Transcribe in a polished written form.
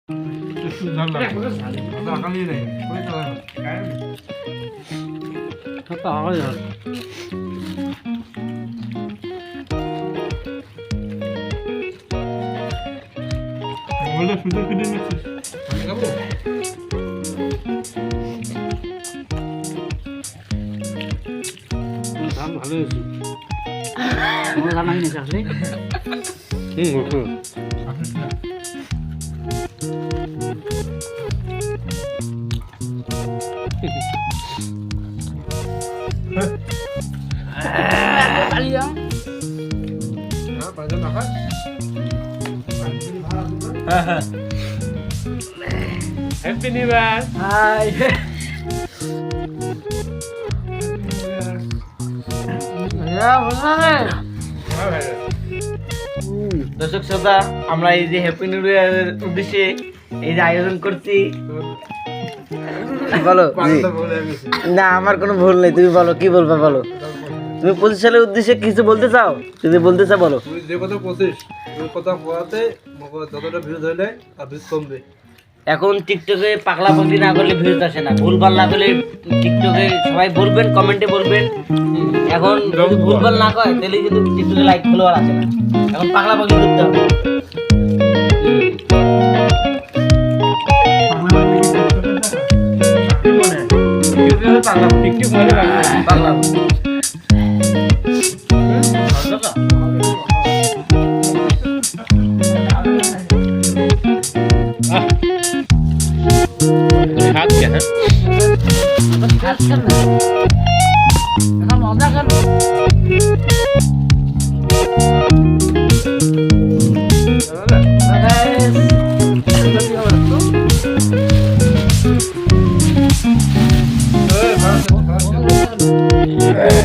झाला आता खाली नाही पुढे चला काय आता आवाज आला बोलला सुद्धा किती नसते का बो দাম ভালো হয়েছে আমার দাম নাই নাকি আসলে okay Kalian? Nah, pada makan. Happy New Year. Hi দর্শক শ্রোতা আমরা এই যে হ্যাপি নিউ ইয়ারের উদ্দেশ্যে এই যে আয়োজন করছি বলো না আমার কোনো ভুল নেই তুমি বলো কি বলবা বলো তুমি 25 সালের উদ্দেশ্যে কিছু বলতে চাও যদি বলতে চাও বলো তুই যে কথা 25 ওই কথা বলাতে মগো যতটা ভিউজ হইলে আর ভিউজ কমবে এখন টিকটকে পাগলা পাগলি না করলে ভিউজ আসে না ভুলভাল না করলে টিকটকে সবাই বলবেন কমেন্টে বলবেন এখন যদি ভুলভাল না কয় তাহলে কিন্তু টিকটকে লাইক ফলোয়ার আসে না এখন পাগলা পাগলি করতে হবে পাগলা টিকটক মানে পাগলা हाथ क्या है কাজ কর না এখন মজা কর Eh,